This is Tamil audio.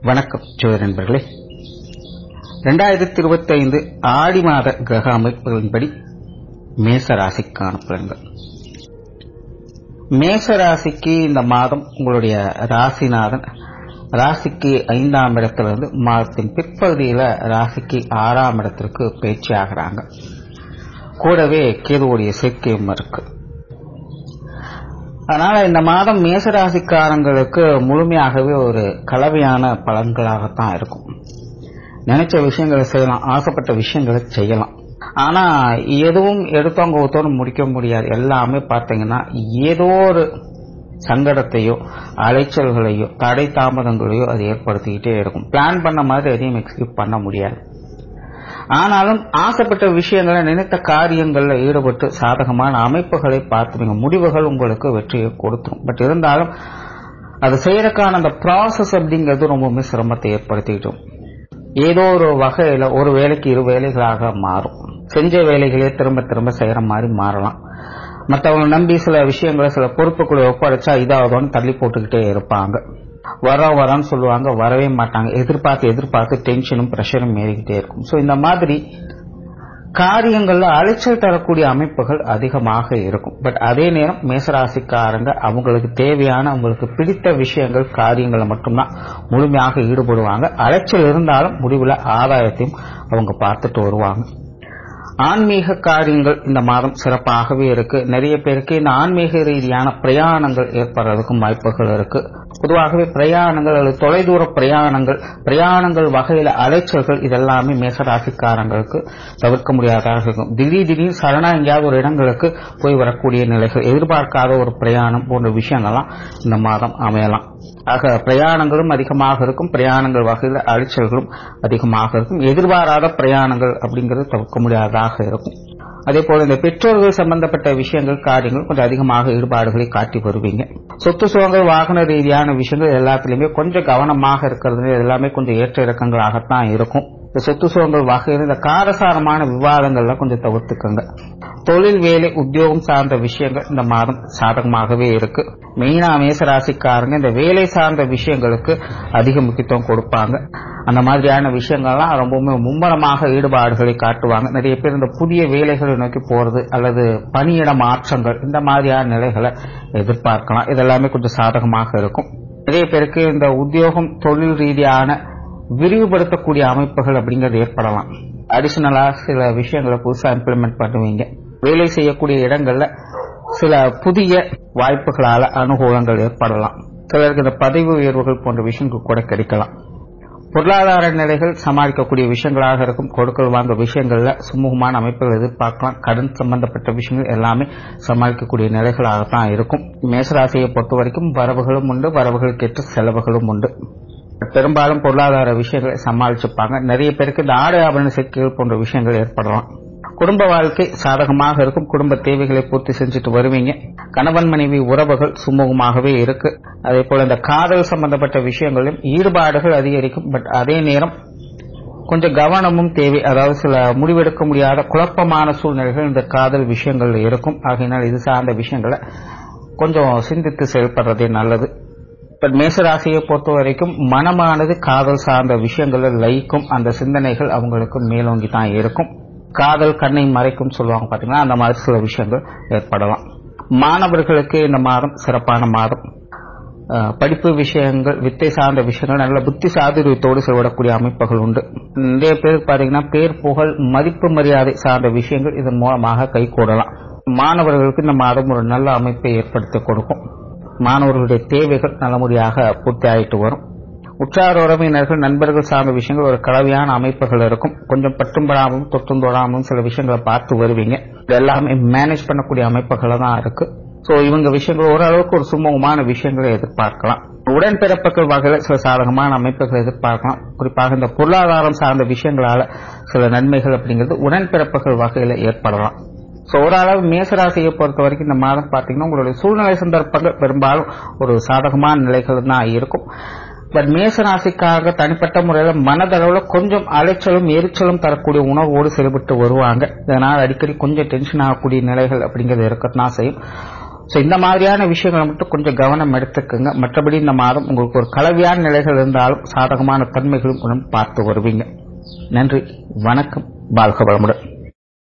வணக்கம் ஜோதி நண்பர்களே. 2025 ஆடி மாத கிரக அமைப்புகளின்படி மேசராசிக்கான பலன்கள். மேசராசிக்கு இந்த மாதம் உங்களுடைய ராசிநாதன் ராசிக்கு 5ஆம் இடத்திலிருந்து மாதத்தின் பிற்பகுதியில் ராசிக்கு 6ஆம் இடத்திற்கு பயிற்சி ஆகிறாங்க. கூடவே கேதுவுடைய சேர்க்கையும் இருக்கு. அதனால இந்த மாதம் மேசராசிக்காரங்களுக்கு முழுமையாகவே ஒரு கலவையான பலன்களாகத்தான் இருக்கும். நினைச்ச விஷயங்களை செய்யலாம், ஆசைப்பட்ட விஷயங்களை செய்யலாம். ஆனா எதுவும் எடுத்தவங்க ஒருத்தோடு முடிக்க முடியாது. எல்லாமே பார்த்தீங்கன்னா ஏதோ ஒரு சங்கடத்தையோ அலைச்சல்களையோ தடை தாமதங்களையோ அது ஏற்படுத்திக்கிட்டே இருக்கும். பிளான் பண்ண மாதிரி எதையும் எக்ஸிக்யூட் பண்ண முடியாது. ஆனாலும் ஆசைப்பட்ட விஷயங்களை நினைத்த காரியங்களில் ஈடுபட்டு சாதகமான அமைப்புகளை பார்த்துருங்க. முடிவுகள் உங்களுக்கு வெற்றியை கொடுத்துரும். பட் இருந்தாலும் அது செய்யறதுக்கான அந்த ப்ராசஸ் அப்படிங்கிறது ரொம்பவுமே சிரமத்தை ஏற்படுத்திக்கிட்டோம். ஏதோ ஒரு வகையில ஒரு வேலைக்கு 2 வேலைகளாக மாறும். செஞ்ச வேலைகளே திரும்ப திரும்ப செய்யற மாதிரி மாறலாம். மற்றவங்களை நம்பி சில விஷயங்களை சில பொறுப்புகளை ஒப்படைச்சா இதாவதோன்னு தள்ளி போட்டுக்கிட்டே இருப்பாங்க. வரான்னு சொல்லுவாங்க, வரவே மாட்டாங்க. எதிர்பார்த்து டென்ஷனும் பிரஷரும் ஏறிக்கிட்டே இருக்கும். ஸோ இந்த மாதிரி காரியங்கள்ல அலைச்சல் தரக்கூடிய அமைப்புகள் அதிகமாக இருக்கும். பட் அதே நேரம் மேசராசிக்காரங்க அவங்களுக்கு தேவையான அவங்களுக்கு பிடித்த விஷயங்கள் காரியங்களை மட்டும்தான் முழுமையாக ஈடுபடுவாங்க. அலைச்சல் இருந்தாலும் முடிவுல ஆதாயத்தையும் அவங்க பார்த்துட்டு வருவாங்க. ஆன்மீக காரியங்கள் இந்த மாதம் சிறப்பாகவே இருக்கு. நிறைய பேருக்கு இந்த ஆன்மீக ரீதியான பிரயாணங்கள் ஏற்படுறதுக்கும் வாய்ப்புகள் இருக்கு. பொதுவாகவே பிரயாணங்கள் அல்லது தொலைதூர பிரயாணங்கள் வகையில அலைச்சல்கள் இதெல்லாமே மேசராசிக்காரங்களுக்கு தவிர்க்க முடியாதாக இருக்கும். திடீர் சடனா எங்கேயாவது ஒரு இடங்களுக்கு போய் வரக்கூடிய நிலைகள், எதிர்பார்க்காத ஒரு பிரயாணம் போன்ற விஷயங்கள்லாம் இந்த மாதம் அமையலாம். ஆக பிரயாணங்களும் அதிகமாக இருக்கும். பிரயாணங்கள் வகையில் அலைச்சல்களும் அதிகமாக இருக்கும். எதிர்பாராத பிரயாணங்கள் அப்படிங்கிறது தவிர்க்க முடியாததாக இருக்கும். அதே போல இந்த பெற்றோர்கள் சம்பந்தப்பட்ட விஷயங்கள் காரியங்கள் கொஞ்சம் அதிகமாக ஈடுபாடுகளை காட்டி வருவீங்க. சொத்து சுகங்கள் வாகன ரீதியான விஷயங்கள் எல்லாத்திலுமே கொஞ்சம் கவனமாக இருக்கிறது எல்லாமே கொஞ்சம் ஏற்ற இறக்கங்களாகத்தான் இருக்கும். இந்த சொத்து சுகங்கள் வகையில் இந்த காரசாரமான விவாதங்கள்லாம் கொஞ்சம் தவிர்த்துக்கங்க. தொழில் வேலை உத்தியோகம் சார்ந்த விஷயங்கள் இந்த மாதம் சாதகமாகவே இருக்கு. மெயினா மேசராசிக்காரங்க இந்த வேலை சார்ந்த விஷயங்களுக்கு அதிக முக்கியத்துவம் கொடுப்பாங்க. அந்த மாதிரியான விஷயங்கள்லாம் ரொம்பவுமே மும்முரமாக ஈடுபாடுகளை காட்டுவாங்க. நிறைய பேர் இந்த புதிய வேலைகளை நோக்கி போறது அல்லது பணியிட மாற்றங்கள் இந்த மாதிரியான நிலைகளை எதிர்பார்க்கலாம். இதெல்லாமே கொஞ்சம் சாதகமாக இருக்கும். நிறைய பேருக்கு இந்த உத்தியோகம் தொழில் ரீதியான விரிவுபடுத்தக்கூடிய அமைப்புகள் அப்படிங்கிறது ஏற்படலாம். அடிஷனலா சில விஷயங்களை புதுசா இம்ப்ளிமெண்ட் பண்ணுவீங்க. வேலை செய்யக்கூடிய இடங்கள்ல சில புதிய வாய்ப்புகளால அனுகூலங்கள் ஏற்படலாம். சிலருக்கு இந்த பதவி உயர்வுகள் போன்ற விஷயங்கள் கூட கிடைக்கலாம். பொருளாதார நிலைகள் சமாளிக்கக்கூடிய விஷயங்களாக இருக்கும். கொடுக்கல் வாங்க விஷயங்கள்ல சுமூகமான அமைப்புகள் எதிர்பார்க்கலாம். கடன் சம்பந்தப்பட்ட விஷயங்கள் எல்லாமே சமாளிக்கக்கூடிய நிலைகளாகத்தான் இருக்கும். மேசராசியை பொறுத்த வரைக்கும் வரவுகளும் உண்டு, வரவுகளுக்கு ஏற்ற செலவுகளும் உண்டு. பெரும்பாலும் பொருளாதார விஷயங்களை சமாளிச்சுப்பாங்க. நிறைய பேருக்கு இந்த ஆடை ஆபரண சேர்க்கைகள் போன்ற விஷயங்கள் ஏற்படலாம். குடும்ப வாழ்க்கை சாதகமாக இருக்கும். குடும்ப தேவைகளை பூர்த்தி செஞ்சுட்டு வருவீங்க. கணவன் மனைவி உறவுகள் சுமூகமாகவே இருக்கு. அதே போல இந்த காதல் சம்பந்தப்பட்ட விஷயங்களிலும் ஈடுபாடுகள் அதிகரிக்கும். பட் அதே நேரம் கொஞ்சம் கவனமும் தேவை. அதாவது சில முடிவெடுக்க முடியாத குழப்பமான சூழ்நிலைகள் இந்த காதல் விஷயங்கள் இருக்கும். ஆகையினால் இது சார்ந்த விஷயங்களை கொஞ்சம் சிந்தித்து செயல்படுறதே நல்லது. பட் மேசராசியை பொறுத்த வரைக்கும் மனமானது காதல் சார்ந்த விஷயங்களில் லயிக்கும். அந்த சிந்தனைகள் அவங்களுக்கு மேலோங்கி தான் இருக்கும். காதல் கண்ணை மறைக்கும் சொல்லுவாங்க பாத்தீங்கன்னா, அந்த மாதிரி சில விஷயங்கள் ஏற்படலாம். மாணவர்களுக்கு இந்த மாதம் சிறப்பான மாதம். படிப்பு விஷயங்கள் வித்தை சார்ந்த விஷயங்கள் நல்ல புத்தி சாதுரியத்தோடு செயல்படக்கூடிய அமைப்புகள் உண்டு. நிறைய பேருக்கு பாத்தீங்கன்னா பேர் புகழ் மதிப்பு மரியாதை சார்ந்த விஷயங்கள் இதன் மூலமாக கைகூடலாம். மாணவர்களுக்கு இந்த மாதம் ஒரு நல்ல அமைப்பை ஏற்படுத்தி கொடுக்கும். மாணவர்களுடைய தேவைகள் நல்லபடியாக பூர்த்தி ஆயிட்டு வரும். உற்றார் உறவினர்கள் நண்பர்கள் சார்ந்த விஷயங்கள் ஒரு கலவையான அமைப்புகள் இருக்கும். கொஞ்சம் பட்டும்படாமலும் தொற்றும் தொடாமலும் சில விஷயங்களை பார்த்து வருவீங்க. இது எல்லாமே மேனேஜ் பண்ணக்கூடிய அமைப்புகள் தான் இருக்கு. சோ இவங்க விஷயங்கள் ஓரளவுக்கு ஒரு சுமூகமான விஷயங்களை எதிர்பார்க்கலாம். உடன்பிறப்புகள் வகையில சில சாதகமான அமைப்புகளை எதிர்பார்க்கலாம். குறிப்பாக இந்த பொருளாதாரம் சார்ந்த விஷயங்களால சில நன்மைகள் அப்படிங்கிறது உடன்பிறப்புகள் வகையில ஏற்படலாம். சோ ஓரளவு மேசராசியை பொறுத்த வரைக்கும் இந்த மாதம் பாத்தீங்கன்னா உங்களுடைய சூழ்நிலை சந்தர்ப்பங்கள் பெரும்பாலும் ஒரு சாதகமான நிலைகள் தான் இருக்கும். பட் மேசராசிக்காக தனிப்பட்ட முறையில மனதளவுல கொஞ்சம் அலைச்சலும் எரிச்சலும் தரக்கூடிய உணர்வோடு செயல்பட்டு வருவாங்க. இதனால் அடிக்கடி கொஞ்சம் டென்ஷன் ஆகக்கூடிய நிலைகள் அப்படிங்கிறது இருக்கத்தான் செய்யும். ஸோ இந்த மாதிரியான விஷயங்களை மட்டும் கொஞ்சம் கவனம் எடுத்துக்கோங்க. மற்றபடி இந்த மாதம் உங்களுக்கு ஒரு கலவையான நிலைகள் இருந்தாலும் சாதகமான தன்மைகளும் பார்த்து வருவீங்க. நன்றி, வணக்கம், வாழ்க வளமுடன்.